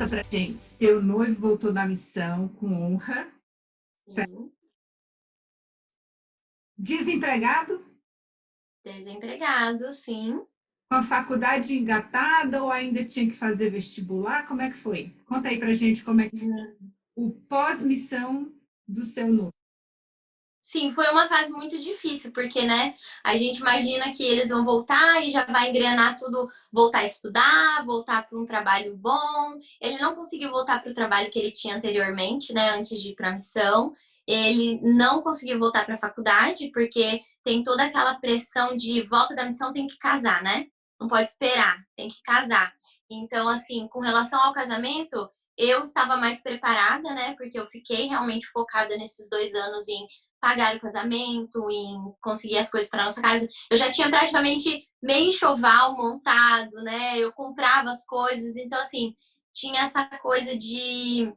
pra gente. Seu noivo voltou da missão com honra. Certo? Sim. Desempregado? Desempregado, sim. Com a faculdade engatada ou ainda tinha que fazer vestibular? Como é que foi? Conta aí pra gente como é que foi Hum. o pós-missão do seu noivo. Sim, foi uma fase muito difícil, porque, né, a gente imagina que eles vão voltar e já vai engrenar tudo, voltar a estudar, voltar para um trabalho bom. Ele não conseguiu voltar para o trabalho que ele tinha anteriormente, né, antes de ir para a missão. Ele não conseguiu voltar para a faculdade, porque tem toda aquela pressão de volta da missão, tem que casar, né? Não pode esperar, tem que casar. Então, assim, com relação ao casamento, eu estava mais preparada, né? Porque eu fiquei realmente focada nesses 2 anos em pagar o casamento, em conseguir as coisas para nossa casa. Eu já tinha praticamente meio enxoval montado, né? Eu comprava as coisas, então assim, tinha essa coisa de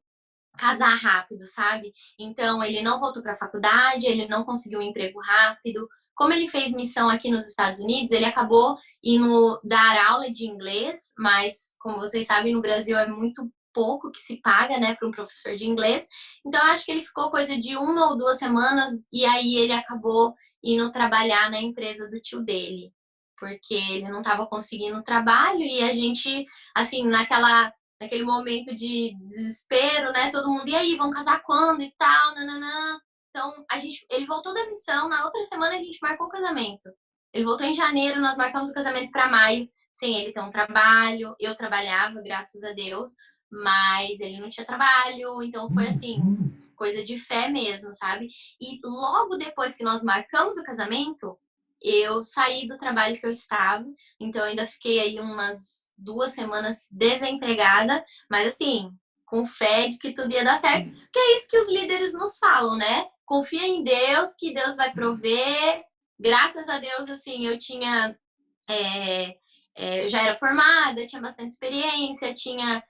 casar rápido, sabe? Então ele não voltou para a faculdade, ele não conseguiu um emprego rápido. Como ele fez missão aqui nos Estados Unidos, ele acabou indo dar aula de inglês, mas como vocês sabem, no Brasil é muito pouco que se paga, né, para um professor de inglês. Então eu acho que ele ficou coisa de 1 ou 2 semanas e aí ele acabou indo trabalhar na empresa do tio dele, porque ele não estava conseguindo trabalho e a gente, assim, naquele momento de desespero, né? Todo mundo, e aí, vão casar quando e tal, nananã. Então, ele voltou da missão, na outra semana a gente marcou o casamento. Ele voltou em janeiro, nós marcamos o casamento para maio, sem ele ter um trabalho. Eu trabalhava, graças a Deus, mas ele não tinha trabalho, então foi assim, coisa de fé mesmo, sabe? E logo depois que nós marcamos o casamento, eu saí do trabalho que eu estava, então eu ainda fiquei aí umas 2 semanas desempregada, mas assim, com fé de que tudo ia dar certo, porque é isso que os líderes nos falam, né? Confia em Deus, que Deus vai prover. Graças a Deus, assim, eu tinha. É, eu já era formada, tinha bastante experiência, tinha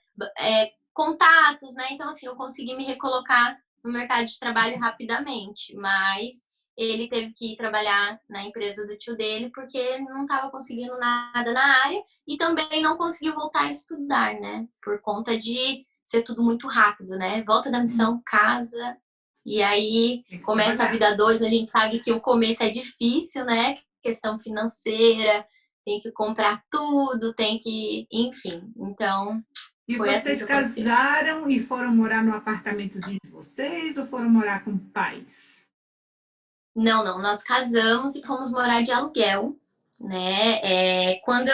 contatos, né? Então, assim, eu consegui me recolocar no mercado de trabalho rapidamente, mas ele teve que ir trabalhar na empresa do tio dele porque não estava conseguindo nada na área e também não conseguiu voltar a estudar, né? Por conta de ser tudo muito rápido, né? Volta da missão, casa, e aí Tem que começa a trabalhar. vida dois. A gente sabe que o começo é difícil, né? Questão financeira, tem que comprar tudo, tem que, enfim. Então, E foi assim vocês que aconteceu. casaram e foram morar no apartamentozinho de vocês ou foram morar com pais? Não, não, nós casamos e fomos morar de aluguel, né? Quando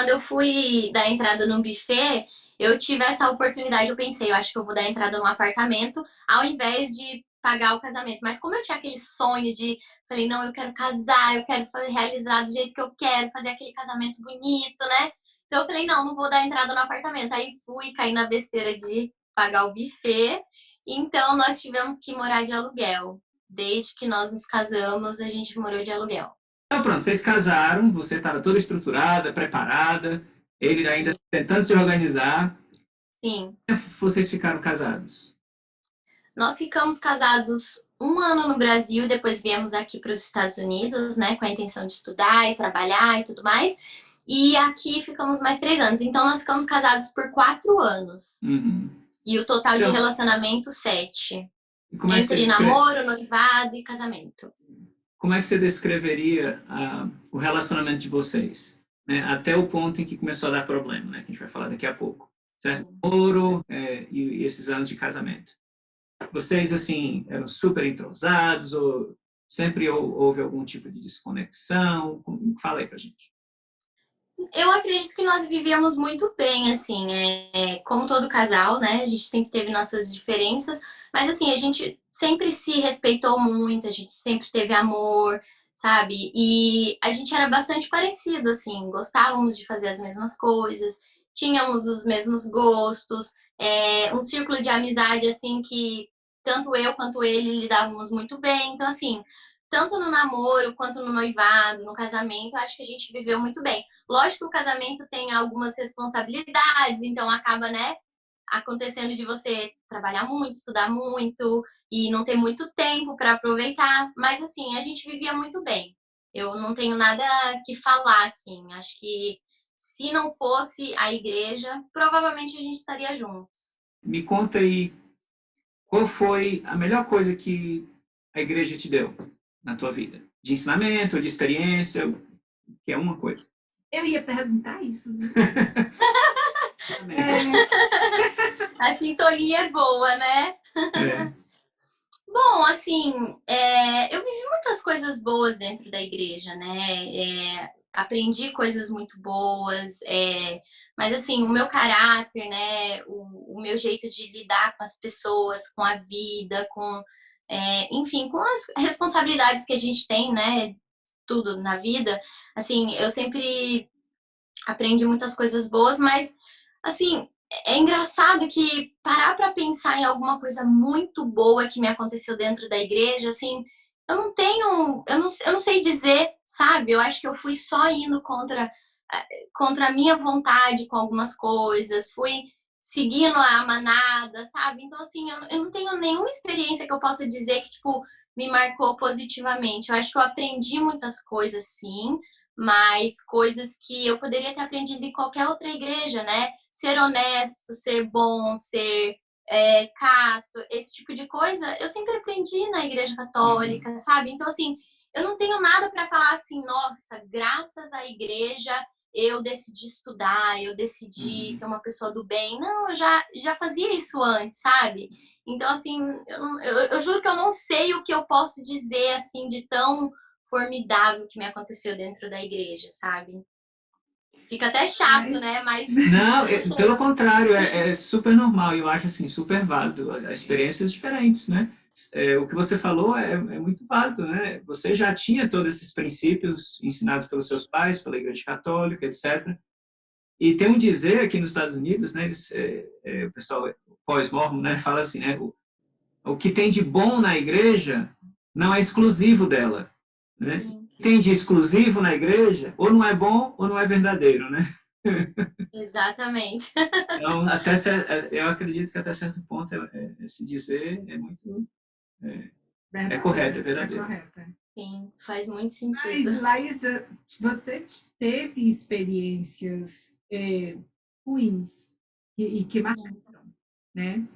eu fui dar entrada no buffet, eu tive essa oportunidade, eu pensei, eu acho que eu vou dar entrada num apartamento, ao invés de pagar o casamento. Mas como eu tinha aquele sonho de, falei, não, eu quero casar, eu quero realizar do jeito que eu quero, fazer aquele casamento bonito, né? Então eu falei, não, não vou dar entrada no apartamento. Aí fui cair na besteira de pagar o buffet. Então nós tivemos que morar de aluguel. Desde que nós nos casamos, a gente morou de aluguel. Então pronto, vocês casaram, você estava toda estruturada, preparada, ele ainda Sim. tentando se organizar. Sim. Vocês ficaram casados? Nós ficamos casados 1 ano no Brasil e depois viemos aqui para os Estados Unidos, né, com a intenção de estudar e trabalhar e tudo mais. E aqui ficamos mais 3 anos. Então nós ficamos casados por 4 anos. Uhum. E o total de Então, relacionamento, 7. e como é que você Entre namoro, noivado e casamento. como é que você descreveria o relacionamento de vocês? Né? Até o ponto em que começou a dar problema, né? Que a gente vai falar daqui a pouco. Certo? Ouro e esses anos de casamento. Vocês, assim, eram super entrosados ou sempre houve algum tipo de desconexão? Fala aí pra gente. Eu acredito que nós vivíamos muito bem, assim, como todo casal, né? A gente sempre teve nossas diferenças, mas assim, a gente sempre se respeitou muito, a gente sempre teve amor, sabe? E a gente era bastante parecido, assim, gostávamos de fazer as mesmas coisas, tínhamos os mesmos gostos, um círculo de amizade, assim, que tanto eu quanto ele lidávamos muito bem. Então, assim, tanto no namoro quanto no noivado, no casamento, eu acho que a gente viveu muito bem. Lógico que o casamento tem algumas responsabilidades, então acaba, né, acontecendo de você trabalhar muito, estudar muito e não ter muito tempo para aproveitar, mas assim, a gente vivia muito bem. Eu não tenho nada que falar, assim. Acho que se não fosse a igreja, provavelmente a gente estaria juntos. Me conta aí, qual foi a melhor coisa que a igreja te deu na tua vida? De ensinamento, de experiência, que é uma coisa. Eu ia perguntar isso, né? A sintonia é boa, né? É. Bom, assim, eu vivi muitas coisas boas dentro da igreja, né? Aprendi coisas muito boas, mas assim, o meu caráter, né? O meu jeito de lidar com as pessoas, com a vida, enfim, com as responsabilidades que a gente tem, né? Tudo na vida, assim, eu sempre aprendi muitas coisas boas, mas assim, é engraçado que parar para pensar em alguma coisa muito boa que me aconteceu dentro da igreja, assim, eu não tenho, eu não sei dizer, sabe? Eu acho que eu fui só indo contra a minha vontade com algumas coisas, fui seguindo a manada, sabe? Então, assim, eu não tenho nenhuma experiência que eu possa dizer que, tipo, me marcou positivamente. Eu acho que eu aprendi muitas coisas, sim, mas coisas que eu poderia ter aprendido em qualquer outra igreja, né? Ser honesto, ser bom, ser casto, esse tipo de coisa, eu sempre aprendi na igreja católica, sabe? Então, assim, eu não tenho nada para falar assim, nossa, graças à igreja eu decidi estudar, eu decidi ser uma pessoa do bem. Não, eu já fazia isso antes, sabe? Então, assim, eu juro que eu não sei o que eu posso dizer, assim, de tão formidável que me aconteceu dentro da igreja, sabe? Fica até chato, né? Mas, Não, meu pelo Deus. contrário, é super normal. Eu acho assim super válido. Experiências diferentes, né? O que você falou é muito válido, né? Você já tinha todos esses princípios ensinados pelos seus pais, pela Igreja Católica, etc. E tem um dizer aqui nos Estados Unidos, né? O pessoal pós-mormon, né? Fala assim, né? O que tem de bom na igreja não é exclusivo dela, né? Sim, O que tem de exclusivo na igreja ou não é bom ou não é verdadeiro, né? exatamente. Então, eu acredito que até certo ponto esse dizer é muito correto, é verdadeiro. É correto. Sim, faz muito sentido. Mas, Laísa, você teve experiências ruins e que marcaram, Sim. né?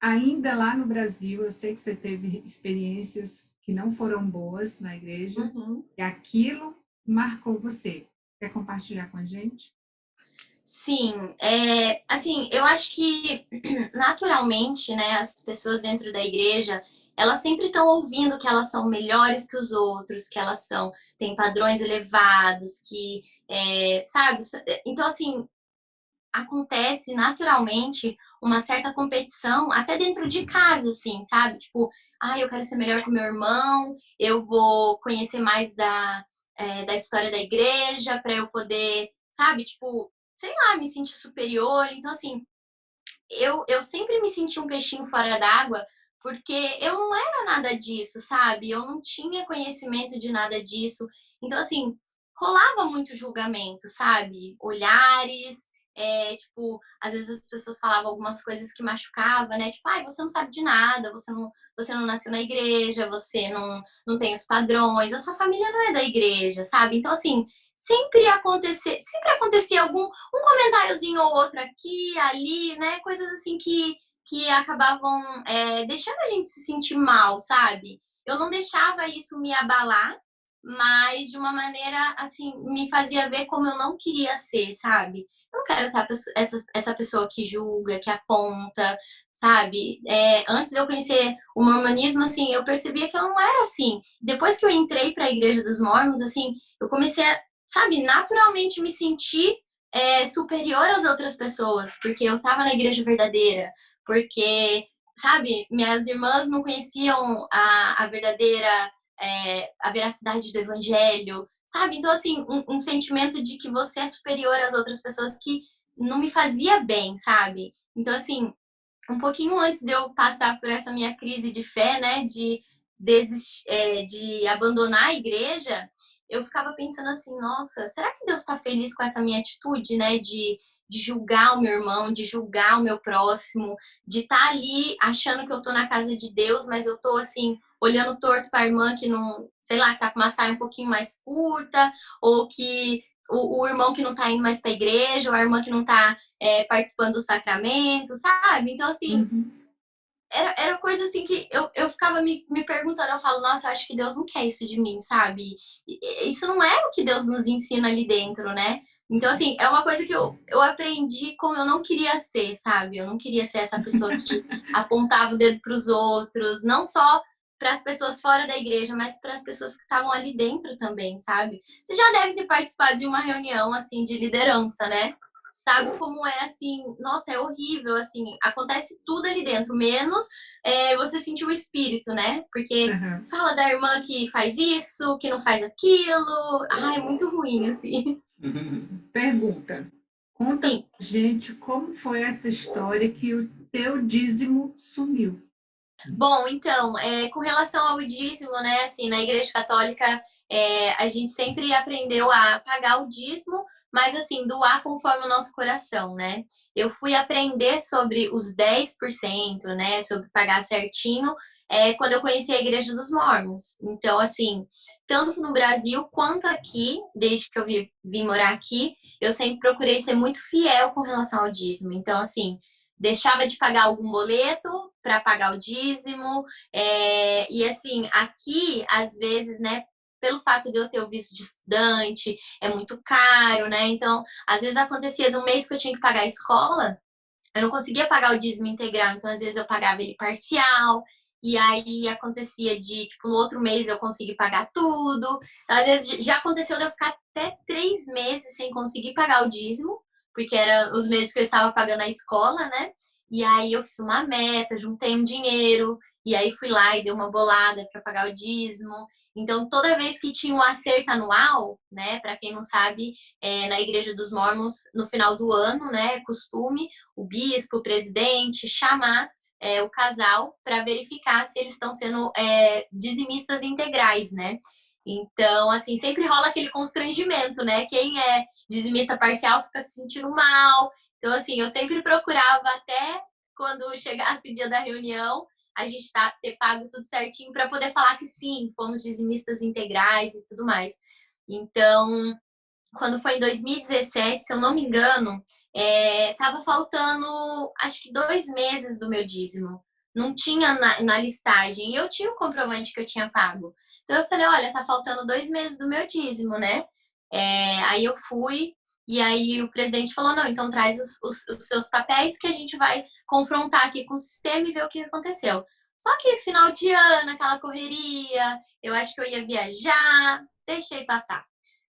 Ainda lá no Brasil, eu sei que você teve experiências que não foram boas na igreja, Uhum. e aquilo marcou você. Quer compartilhar com a gente? Sim, assim, eu acho que naturalmente, né, as pessoas dentro da igreja, elas sempre estão ouvindo que elas são melhores que os outros, que elas têm padrões elevados, sabe? Então, assim, acontece naturalmente uma certa competição, até dentro de casa, assim, sabe? Tipo, eu quero ser melhor que o meu irmão, eu vou conhecer mais da história da igreja para eu poder, sabe? Tipo, sei lá, me sentir superior. Então, assim, eu sempre me senti um peixinho fora d'água, porque eu não era nada disso, sabe? Eu não tinha conhecimento de nada disso. Então, assim, rolava muito julgamento, sabe? Olhares, tipo, às vezes as pessoas falavam algumas coisas que machucavam, né? Tipo, você não sabe de nada, você não nasceu na igreja, você não tem os padrões, a sua família não é da igreja, sabe? Então, assim, sempre acontecia um comentáriozinho ou outro aqui, ali, né? Coisas assim que acabavam deixando a gente se sentir mal, sabe? Eu não deixava isso me abalar, mas de uma maneira, assim, me fazia ver como eu não queria ser, sabe? Eu não quero ser essa pessoa que julga, que aponta, sabe? Antes de eu conhecer o mormonismo, assim, eu percebia que eu não era assim. Depois que eu entrei para a Igreja dos Mormons, assim, eu comecei a, sabe, naturalmente me sentir superior às outras pessoas, porque eu estava na igreja verdadeira, porque, sabe, minhas irmãs não conheciam a verdadeira, a veracidade do evangelho, sabe? Então, assim, um sentimento de que você é superior às outras pessoas que não me fazia bem, sabe? Então, assim, um pouquinho antes de eu passar por essa minha crise de fé, né, de abandonar a igreja, eu ficava pensando assim, nossa, será que Deus está feliz com essa minha atitude, né, de julgar o meu irmão, de julgar o meu próximo, de estar ali achando que eu tô na casa de Deus, mas eu tô assim, olhando torto para a irmã que não, sei lá, que tá com uma saia um pouquinho mais curta, ou que o irmão que não tá indo mais pra igreja, ou a irmã que não tá participando do sacramento, sabe? Então, assim, era coisa assim que eu ficava me perguntando, eu falo, nossa, eu acho que Deus não quer isso de mim, sabe? Isso não é o que Deus nos ensina ali dentro, né? Então, assim, é uma coisa que eu aprendi como eu não queria ser, sabe? Eu não queria ser essa pessoa que apontava o dedo pros outros, não só para as pessoas fora da igreja, mas para as pessoas que estavam ali dentro também, sabe? Você já deve ter participado de uma reunião, assim, de liderança, né? Sabe como é, assim, nossa, é horrível, assim, acontece tudo ali dentro, menos você sentir o espírito, né? Porque Uhum. fala da irmã que faz isso, que não faz aquilo, ai, é muito ruim, assim. Pergunta. Conta Sim. pra gente como foi essa história que o teu dízimo sumiu. Bom, então, com relação ao dízimo, né, assim, na Igreja Católica, a gente sempre aprendeu a pagar o dízimo, mas, assim, doar conforme o nosso coração, né? Eu fui aprender sobre os 10%, né, sobre pagar certinho, quando eu conheci a Igreja dos Mórmons. Então, assim, tanto no Brasil quanto aqui, desde que eu vim morar aqui, eu sempre procurei ser muito fiel com relação ao dízimo. Então, assim, deixava de pagar algum boleto para pagar o dízimo. E assim, aqui, às vezes, né, pelo fato de eu ter o visto de estudante, é muito caro, né? Então, às vezes acontecia no mês que eu tinha que pagar a escola, eu não conseguia pagar o dízimo integral, então às vezes eu pagava ele parcial, e aí acontecia de, tipo, no outro mês eu consegui pagar tudo. Então, às vezes já aconteceu de eu ficar até 3 meses sem conseguir pagar o dízimo, porque era os meses que eu estava pagando a escola, né? E aí eu fiz uma meta, juntei um dinheiro, e aí fui lá e dei uma bolada para pagar o dízimo. Então, toda vez que tinha um acerto anual, né? Para quem não sabe, na Igreja dos Mórmons, no final do ano, né? É costume o bispo, o presidente, chamar o casal para verificar se eles estão sendo dizimistas integrais, né? Então, assim, sempre rola aquele constrangimento, né? Quem é dizimista parcial fica se sentindo mal. Então, assim, eu sempre procurava até quando chegasse o dia da reunião, a gente ter pago tudo certinho para poder falar que sim, fomos dizimistas integrais e tudo mais. Então, quando foi em 2017, se eu não me engano, tava faltando acho que 2 meses do meu dízimo. Não tinha na listagem. E eu tinha o comprovante que eu tinha pago. Então eu falei, olha, tá faltando 2 meses do meu dízimo, né? Aí eu fui, e aí o presidente falou, não, então traz os seus papéis que a gente vai confrontar aqui com o sistema e ver o que aconteceu. Só que final de ano, aquela correria, eu acho que eu ia viajar, deixei passar.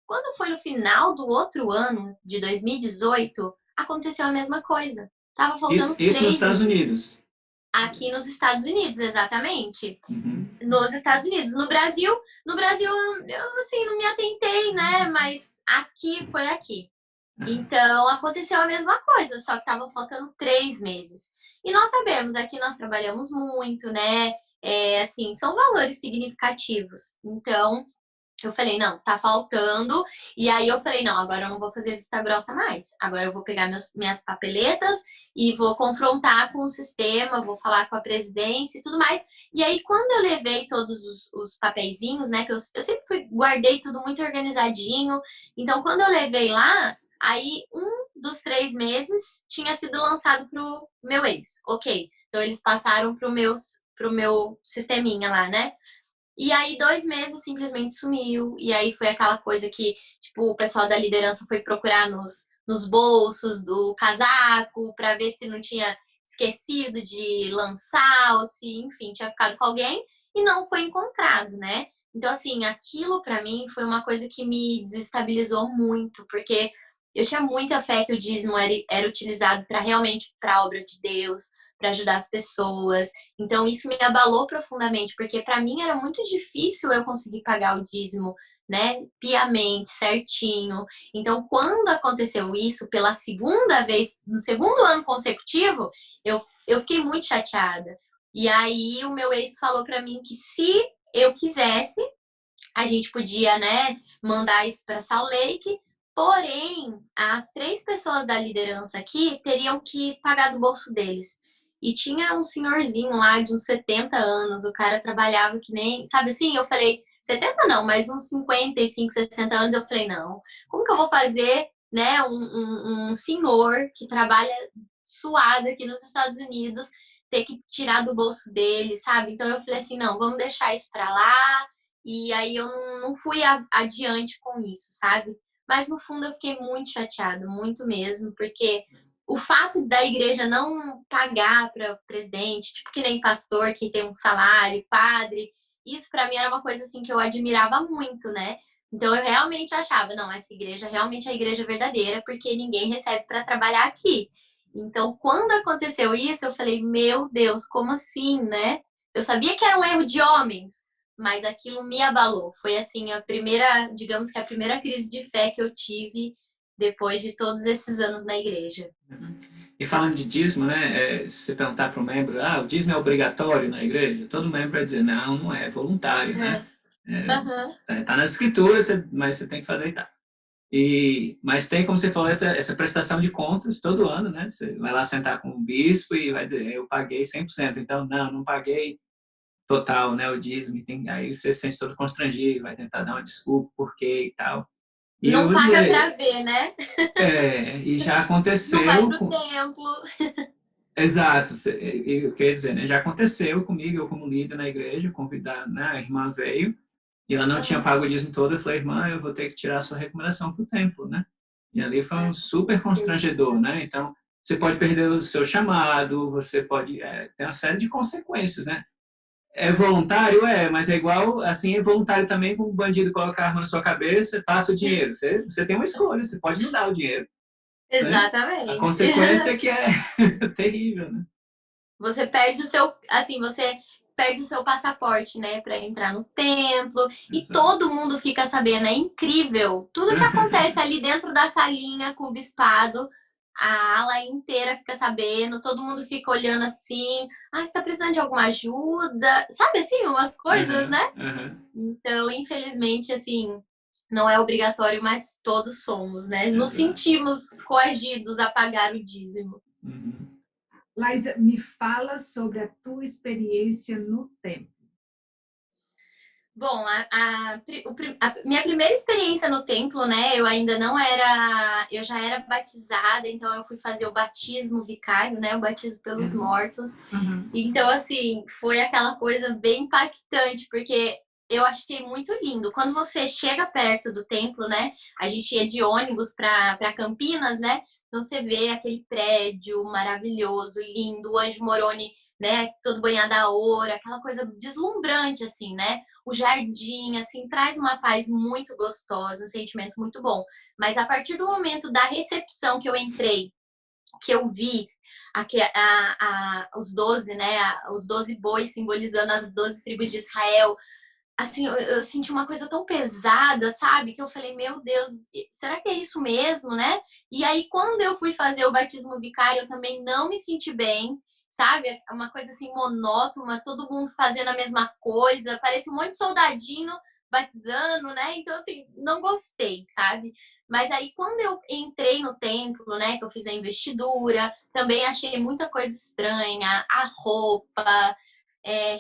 Quando foi no final do outro ano, de 2018, aconteceu a mesma coisa. Tava faltando Isso nos 3 Estados Unidos. aqui nos Estados Unidos, exatamente. Uhum. Nos Estados Unidos. No Brasil eu assim, não me atentei, né? Mas aqui foi aqui. Então, aconteceu a mesma coisa, só que estavam faltando 3 meses. E nós sabemos, aqui nós trabalhamos muito, né? Assim, são valores significativos. Então, eu falei, não, tá faltando. E aí eu falei, não, agora eu não vou fazer vista grossa mais. Agora eu vou pegar minhas papeletas e vou confrontar com o sistema, vou falar com a presidência e tudo mais. E aí, quando eu levei todos os papeizinhos, né, que eu sempre guardei tudo muito organizadinho. Então, quando eu levei lá, aí um dos 3 meses tinha sido lançado pro meu ex. Ok. Então, eles passaram pro meu sisteminha lá, né? E aí, 2 meses simplesmente sumiu. E aí foi aquela coisa que, tipo, o pessoal da liderança foi procurar nos bolsos do casaco para ver se não tinha esquecido de lançar ou se, enfim, tinha ficado com alguém e não foi encontrado, né? Então, assim, aquilo para mim foi uma coisa que me desestabilizou muito, porque eu tinha muita fé que o dízimo era utilizado para realmente para a obra de Deus, para ajudar as pessoas. Então isso me abalou profundamente, porque para mim era muito difícil eu conseguir pagar o dízimo, né, piamente, certinho. Então quando aconteceu isso pela segunda vez, no segundo ano consecutivo, eu fiquei muito chateada. E aí o meu ex falou para mim que se eu quisesse, a gente podia, né, mandar isso para Salt Lake. Porém, as 3 pessoas da liderança aqui teriam que pagar do bolso deles. E tinha um senhorzinho lá de uns 70 anos, o cara trabalhava que nem, sabe assim? Eu falei, 70 não, mas uns 55, 60 anos, eu falei, não, como que eu vou fazer, né, um senhor que trabalha suado aqui nos Estados Unidos, ter que tirar do bolso dele, sabe? Então eu falei assim, não, vamos deixar isso pra lá. E aí eu não fui adiante com isso, sabe? Mas no fundo eu fiquei muito chateada, muito mesmo, porque o fato da igreja não pagar para o presidente, tipo que nem pastor que tem um salário, padre, isso para mim era uma coisa assim que eu admirava muito, né? Então eu realmente achava, não, essa igreja realmente é a igreja verdadeira, porque ninguém recebe para trabalhar aqui. Então, quando aconteceu isso, eu falei, meu Deus, como assim, né? Eu sabia que era um erro de homens, mas aquilo me abalou. Foi assim a primeira, digamos que a primeira crise de fé que eu tive depois de todos esses anos na igreja. E falando de dízimo, né, se você perguntar para um membro, o dízimo é obrigatório na igreja? Todo membro vai dizer, não, não é, é voluntário, né? Tá nas escrituras, mas você tem que fazer e tal. Mas tem, como você falou, essa prestação de contas todo ano, né? Você vai lá sentar com o bispo e vai dizer, eu paguei 100%, então não paguei total, né, o dízimo. Aí você se sente todo constrangido, vai tentar dar uma desculpa, por quê e tal. E não paga para ver, né? E já aconteceu... Não vai pro templo. Exato, eu queria dizer, né? Já aconteceu comigo, eu como líder na igreja, convidar, né? A irmã veio, e ela não tinha pago o dízimo todo, eu falei, irmã, eu vou ter que tirar a sua recomendação para o templo, né? E ali foi um super constrangedor, né? Então, você pode perder o seu chamado, você pode ter uma série de consequências, né? É voluntário? Mas é igual, assim, é voluntário também com um bandido colocar a arma na sua cabeça, passa o dinheiro. Você tem uma escolha, você pode não dar o dinheiro. Exatamente. Né? A consequência é que é terrível, né? Você perde o seu, assim, você perde o seu passaporte, né, para entrar no templo. E Exato. todo mundo fica sabendo, é incrível. Tudo que acontece ali dentro da salinha com o bispado, a ala inteira fica sabendo, todo mundo fica olhando assim, você tá precisando de alguma ajuda? Sabe assim, umas coisas, né? Então, infelizmente, assim, não é obrigatório, mas todos somos, né? Nos sentimos coagidos a pagar o dízimo. Laísa, me fala sobre a tua experiência no templo. Bom, a minha primeira experiência no templo, né? Eu ainda não era. Eu já era batizada, então eu fui fazer o batismo vicário, né? O batismo pelos mortos. Então, assim, foi aquela coisa bem impactante, porque eu achei muito lindo. Quando você chega perto do templo, né? A gente ia de ônibus para Campinas, né? Então você vê aquele prédio maravilhoso, lindo, o Anjo Moroni, né? Todo banhado a ouro, aquela coisa deslumbrante, assim, né? O jardim, assim, traz uma paz muito gostosa, um sentimento muito bom. Mas a partir do momento da recepção que eu entrei, que eu vi os 12, né? Os 12 bois simbolizando as 12 tribos de Israel, assim, eu senti uma coisa tão pesada, sabe? Que eu falei, meu Deus, será que é isso mesmo, né? E aí, quando eu fui fazer o batismo vicário, eu também não me senti bem, sabe? Uma coisa assim, monótona, todo mundo fazendo a mesma coisa, parece um monte de soldadinho batizando, né? Então, assim, não gostei, sabe? Mas aí, quando eu entrei no templo, né, que eu fiz a investidura, também achei muita coisa estranha, a roupa,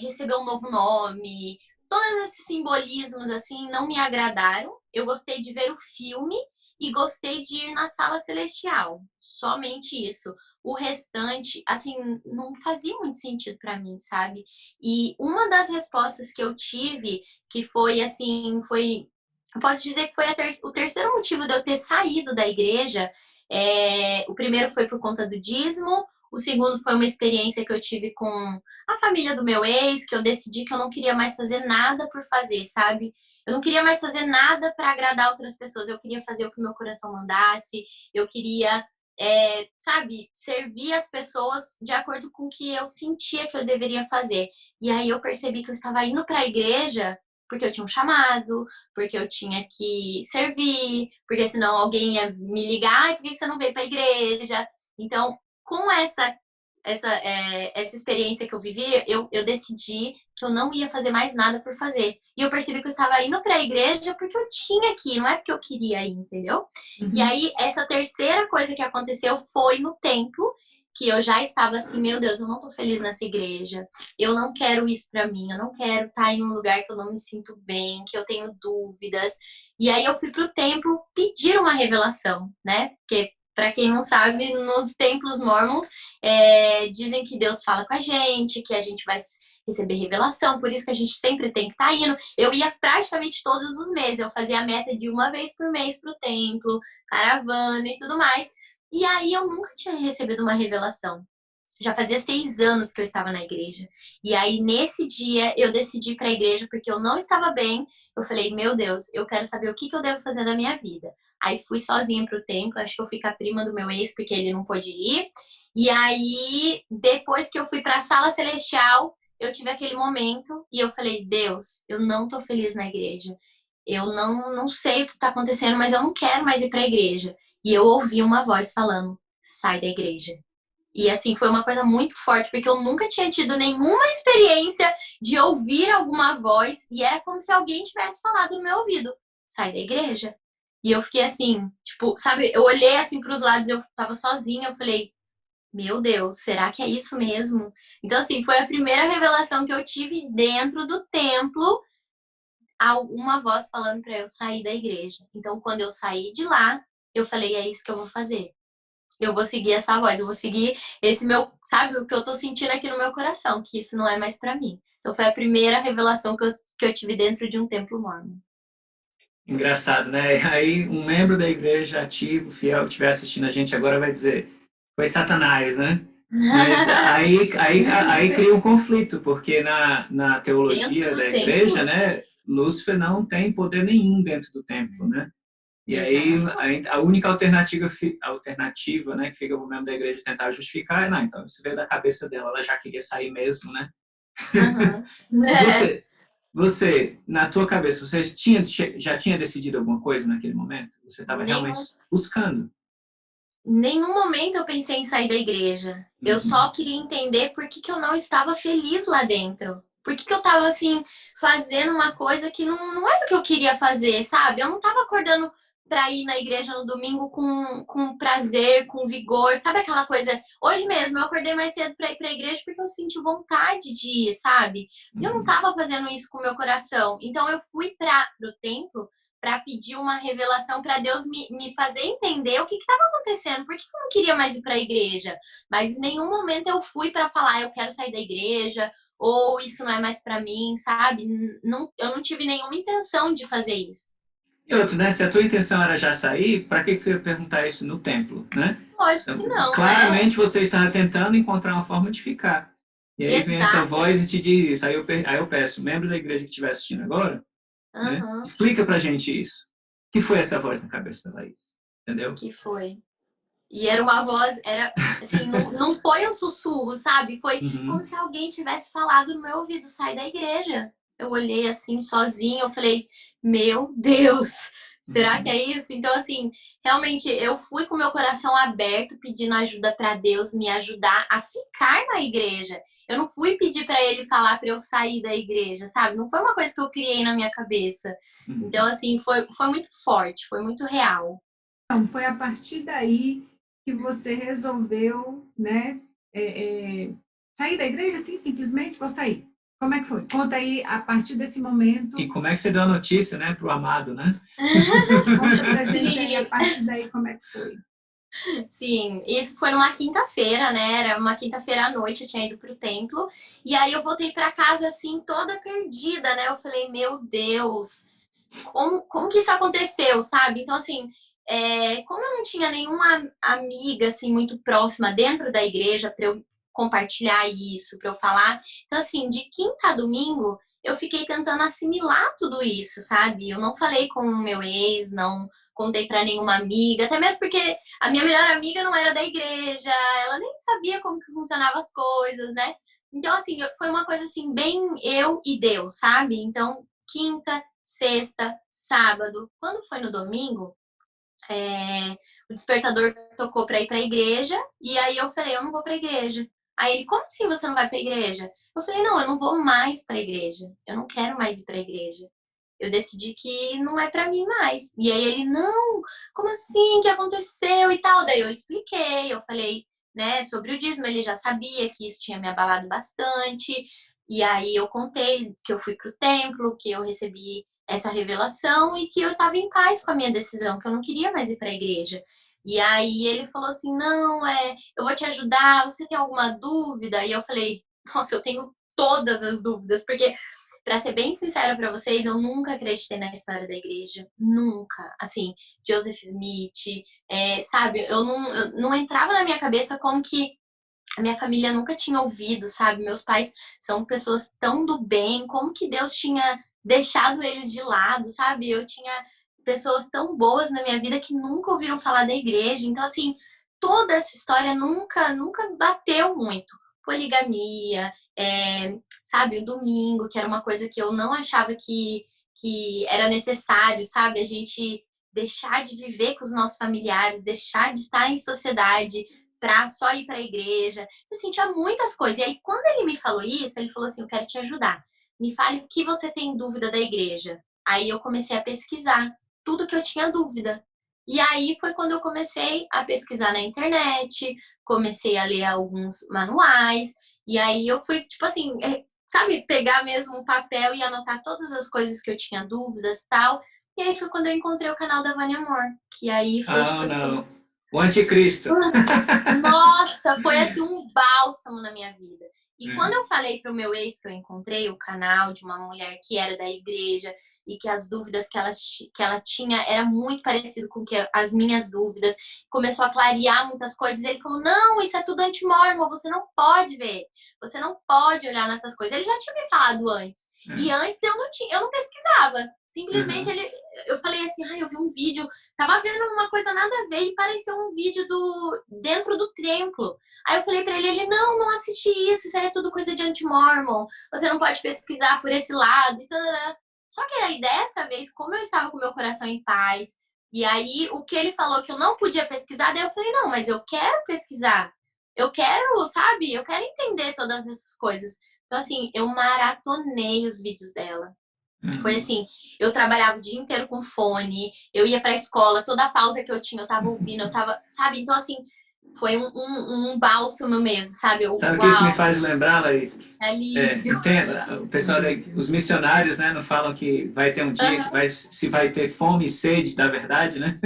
receber um novo nome, todos esses simbolismos, assim, não me agradaram. Eu gostei de ver o filme e gostei de ir na sala celestial. Somente isso. O restante, assim, não fazia muito sentido para mim, sabe? E uma das respostas que eu tive, que foi, assim, eu posso dizer que foi o terceiro motivo de eu ter saído da igreja. O primeiro foi por conta do dízimo. O segundo foi uma experiência que eu tive com a família do meu ex, que eu decidi que eu não queria mais fazer nada por fazer, sabe? Eu não queria mais fazer nada para agradar outras pessoas. Eu queria fazer o que meu coração mandasse. Eu queria, sabe, servir as pessoas de acordo com o que eu sentia que eu deveria fazer. E aí eu percebi que eu estava indo para a igreja porque eu tinha um chamado, porque eu tinha que servir, porque senão alguém ia me ligar, por que você não veio para a igreja? Então, com essa experiência que eu vivi, eu decidi que eu não ia fazer mais nada por fazer. E eu percebi que eu estava indo para a igreja porque eu tinha que ir, não é porque eu queria ir, entendeu? E aí, essa terceira coisa que aconteceu foi no templo, que eu já estava assim, meu Deus, eu não tô feliz nessa igreja, eu não quero isso pra mim, eu não quero estar em um lugar que eu não me sinto bem, que eu tenho dúvidas. E aí eu fui pro templo pedir uma revelação, né? Porque, pra quem não sabe, nos templos mormons, dizem que Deus fala com a gente, que a gente vai receber revelação, por isso que a gente sempre tem que estar indo. Eu ia praticamente todos os meses, eu fazia a meta de uma vez por mês pro templo, caravana e tudo mais. E aí eu nunca tinha recebido uma revelação. Já fazia 6 anos que eu estava na igreja. E aí, nesse dia, eu decidi ir para a igreja porque eu não estava bem. Eu falei, meu Deus, eu quero saber o que eu devo fazer da minha vida. Aí fui sozinha para o templo, acho que eu fui com a prima do meu ex, porque ele não pôde ir. E aí, depois que eu fui para a sala celestial, eu tive aquele momento e eu falei, Deus, eu não tô feliz na igreja. Eu não sei o que está acontecendo, mas eu não quero mais ir para a igreja. E eu ouvi uma voz falando, sai da igreja. E assim, foi uma coisa muito forte, porque eu nunca tinha tido nenhuma experiência de ouvir alguma voz, e era como se alguém tivesse falado no meu ouvido, sai da igreja. E eu fiquei assim, tipo, sabe, eu olhei assim pros lados, eu tava sozinha, eu falei, meu Deus, será que é isso mesmo? Então assim, foi a primeira revelação que eu tive dentro do templo, uma voz falando pra eu sair da igreja. Então quando eu saí de lá, eu falei, é isso que eu vou fazer. Eu vou seguir essa voz, eu vou seguir esse meu, sabe, o que eu tô sentindo aqui no meu coração, que isso não é mais pra mim. Então foi a primeira revelação que eu tive dentro de um templo mormon. Engraçado, né? Aí um membro da igreja ativo, fiel, que estiver assistindo a gente agora vai dizer, foi Satanás, né? Mas aí cria um conflito, porque na teologia Dentro da do igreja, templo? né, Lúcifer não tem poder nenhum dentro do templo, né? E aí Exato. a única alternativa, né, que fica o membro da igreja tentar justificar é, não, então isso veio da cabeça dela, ela já queria sair mesmo, né? Uhum. Você, na tua cabeça, você já tinha decidido alguma coisa naquele momento? Você estava realmente Nenhum, buscando? nenhum momento eu pensei em sair da igreja. Eu Uhum. só queria entender por que eu não estava feliz lá dentro. Por que eu estava assim, fazendo uma coisa que não era o que eu queria fazer, sabe? Eu não estava acordando para ir na igreja no domingo com prazer, com vigor, sabe aquela coisa? Hoje mesmo eu acordei mais cedo para ir para a igreja porque eu senti vontade de ir, sabe? E eu não Uhum. estava fazendo isso com o meu coração. Então eu fui para o templo para pedir uma revelação para Deus me fazer entender o que estava acontecendo, por que eu não queria mais ir para a igreja. Mas em nenhum momento eu fui para falar, eu quero sair da igreja, ou isso não é mais para mim, sabe? Não, eu não tive nenhuma intenção de fazer isso. E outro, né? Se a tua intenção era já sair, para que tu ia perguntar isso no templo, né? Lógico Então, que não, né? claramente você estava tentando encontrar uma forma de ficar. E aí vem essa Exato. voz e te diz isso. Aí eu peço, membro da igreja que estiver assistindo agora, né? Uhum. Explica pra gente isso. O que foi essa voz na cabeça da Laís? Entendeu? Que foi. E era uma voz, era assim, não foi um sussurro, sabe? Foi como Uhum. se alguém tivesse falado no meu ouvido, sai da igreja. Eu olhei assim, sozinha, eu falei, meu Deus, será que Uhum. é isso? Então, assim, realmente eu fui com meu coração aberto, pedindo ajuda para Deus me ajudar a ficar na igreja. Eu não fui pedir para ele falar para eu sair da igreja, sabe? Não foi uma coisa que eu criei na minha cabeça. Então, Uhum. assim, foi muito forte, foi muito real. Então, foi a partir daí que você resolveu, né, sair da igreja, assim, simplesmente, vou sair. Como é que foi? Conta aí, a partir desse momento, E como é que você deu a notícia, né, pro amado, né? conta pra gente aí, a Sim. partir daí, como é que foi? Sim, isso foi numa quinta-feira, né? Era uma quinta-feira à noite, eu tinha ido pro templo. E aí eu voltei pra casa, assim, toda perdida, né? Eu falei, meu Deus, como que isso aconteceu, sabe? Então, assim, como eu não tinha nenhuma amiga, assim, muito próxima dentro da igreja para eu compartilhar isso, para eu falar. Então, assim, de quinta a domingo, eu fiquei tentando assimilar tudo isso, sabe? Eu não falei com o meu ex, não contei para nenhuma amiga, até mesmo porque a minha melhor amiga não era da igreja, ela nem sabia como que funcionavam as coisas, né? Então, assim, foi uma coisa assim, bem eu e Deus, sabe? Então, quinta, sexta, sábado. Quando foi no domingo, o despertador tocou para ir para a igreja, e aí eu falei, eu não vou para a igreja. Aí ele, como assim você não vai para a igreja? Eu falei, não, eu não vou mais para a igreja. Eu não quero mais ir para a igreja. Eu decidi que não é para mim mais. E aí ele, não, como assim? O que aconteceu e tal? Daí eu expliquei, eu falei, né, sobre o dízimo, ele já sabia que isso tinha me abalado bastante, e aí eu contei que eu fui para o templo, que eu recebi essa revelação e que eu estava em paz com a minha decisão, que eu não queria mais ir para a igreja. E aí ele falou assim, não, eu vou te ajudar, você tem alguma dúvida? E eu falei, nossa, eu tenho todas as dúvidas, porque, para ser bem sincera para vocês, eu nunca acreditei na história da igreja, nunca. Assim, Joseph Smith, sabe, eu não entrava na minha cabeça como que a minha família nunca tinha ouvido, sabe? Meus pais são pessoas tão do bem, como que Deus tinha deixado eles de lado, sabe? Eu tinha pessoas tão boas na minha vida que nunca ouviram falar da igreja. Então, assim, toda essa história nunca bateu muito. Poligamia, sabe? O domingo, que era uma coisa que eu não achava que era necessário, sabe? A gente deixar de viver com os nossos familiares, deixar de estar em sociedade pra só ir pra igreja. Assim, tinha muitas coisas. E aí, quando ele me falou isso, ele falou assim, eu quero te ajudar. Me fale o que você tem dúvida da igreja. Aí eu comecei a pesquisar tudo que eu tinha dúvida. E aí foi quando eu comecei a pesquisar na internet, comecei a ler alguns manuais, e aí eu fui, tipo assim, sabe, pegar mesmo um papel e anotar todas as coisas que eu tinha dúvidas e tal. E aí foi quando eu encontrei o canal da Vânia Amor, que aí foi, tipo assim, não. O anticristo. nossa, foi assim um bálsamo na minha vida. E quando eu falei pro meu ex que eu encontrei o canal de uma mulher que era da igreja e que as dúvidas que ela tinha era muito parecido com que as minhas dúvidas, começou a clarear muitas coisas, ele falou, não, isso é tudo anti-mormon, você não pode ver, você não pode olhar nessas coisas. Ele já tinha me falado antes. E antes eu não pesquisava. Simplesmente eu falei assim, eu vi um vídeo, tava vendo uma coisa nada a ver e pareceu um vídeo dentro do templo. Aí eu falei pra ele, não assisti isso aí é tudo coisa de anti-mormon, você não pode pesquisar por esse lado e tal. Só que aí dessa vez, como eu estava com meu coração em paz, e aí o que ele falou que eu não podia pesquisar, daí eu falei, não, mas eu quero pesquisar. Eu quero, sabe? Eu quero entender todas essas coisas. Então, assim, eu maratonei os vídeos dela. Foi assim, eu trabalhava o dia inteiro com fone, eu ia pra escola, toda pausa que eu tinha, eu tava ouvindo, eu tava, sabe? Então, assim, foi um bálsamo mesmo, sabe? Sabe o que isso me Uau, faz lembrar, Laís? alívio. O pessoal, os missionários, né, não falam que vai ter um dia que se vai ter fome e sede da verdade, né?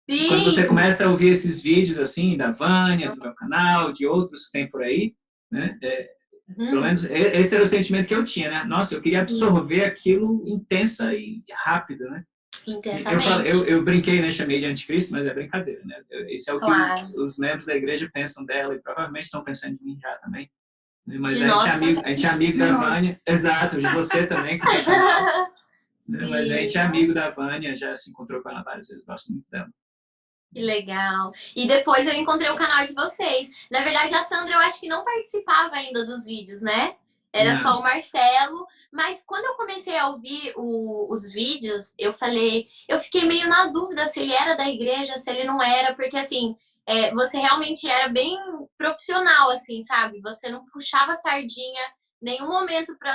E quando você Sim. começa a ouvir esses vídeos, assim, da Vânia, do meu canal, de outros que tem por aí, né? Pelo menos esse era o sentimento que eu tinha, né? Nossa, eu queria absorver aquilo intensa e rápido, né? Intensamente. Eu brinquei, né? Chamei de anticristo, mas é brincadeira, né? Esse é o que Claro. os membros da igreja pensam dela e provavelmente estão pensando de mim já também. Mas De a nós gente é amigo da Vânia. Exato, de você também, que tem canal. Né? Mas a gente é amigo da Vânia, já se encontrou com ela várias vezes, gosto muito dela. Que legal. E depois eu encontrei o canal de vocês. Na verdade, a Sandra eu acho que não participava ainda dos vídeos, né? Era só o Marcelo. Mas quando eu comecei a ouvir os vídeos, eu fiquei meio na dúvida se ele era da igreja, se ele não era, porque assim, você realmente era bem profissional, assim, sabe? Você não puxava sardinha em nenhum momento para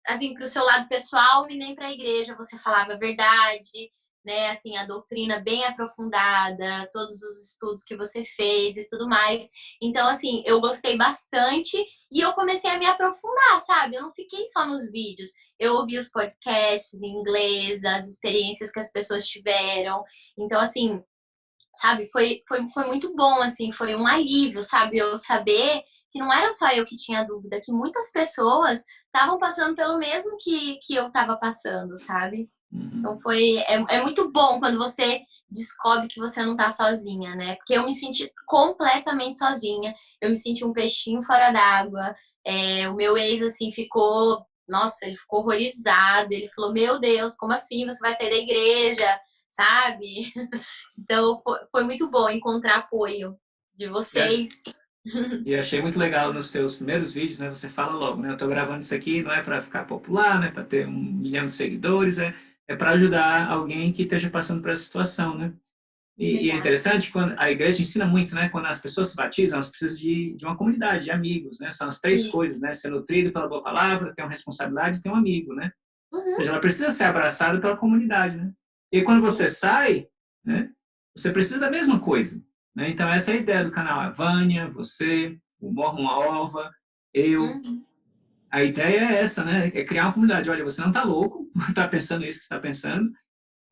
assim, o seu lado pessoal e nem para a igreja. Você falava a verdade, né, assim, a doutrina bem aprofundada, todos os estudos que você fez e tudo mais. Então, assim, eu gostei bastante e eu comecei a me aprofundar, sabe? Eu não fiquei só nos vídeos. Eu ouvi os podcasts em inglês, as experiências que as pessoas tiveram. Então, assim, sabe, foi muito bom, assim, foi um alívio, sabe? Eu saber que não era só eu que tinha dúvida, que muitas pessoas estavam passando pelo mesmo que eu estava passando, sabe? Então é muito bom quando você descobre que você não tá sozinha, né? Porque eu me senti completamente sozinha. Eu me senti um peixinho fora d'água. O meu ex, assim, nossa, ele ficou horrorizado. Ele falou, meu Deus, como assim? Você vai sair da igreja, sabe? Então foi muito bom encontrar apoio de vocês. E achei muito legal nos teus primeiros vídeos, né? Você fala logo, né? Eu tô gravando isso aqui não é para ficar popular, né? Para ter 1 milhão de seguidores, é para ajudar alguém que esteja passando por essa situação, né? E é interessante quando a igreja ensina muito, né? Quando as pessoas se batizam, elas precisam de uma comunidade, de amigos, né? São as 3 coisas, né? Ser nutrido pela boa palavra, ter uma responsabilidade e ter um amigo, né? Ou seja, ela precisa ser abraçada pela comunidade, né? E quando você sai, né? Você precisa da mesma coisa. né? Então, essa é a ideia do canal. A Vânia, você, o Mormon Ova, eu. Uhum. A ideia é essa, né? É criar uma comunidade. Olha, você não está louco, está pensando isso que está pensando.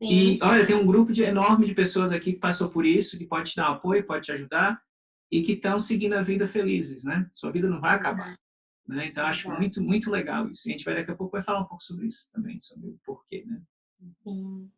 Sim. E, olha, tem um grupo enorme de pessoas aqui que passou por isso, que pode te dar um apoio, pode te ajudar, e que estão seguindo a vida felizes, né? Sua vida não vai acabar. Exato. Né? Então, acho Exato. muito, muito legal isso. E a gente vai, daqui a pouco, vai falar um pouco sobre isso também, sobre o porquê, né? Sim.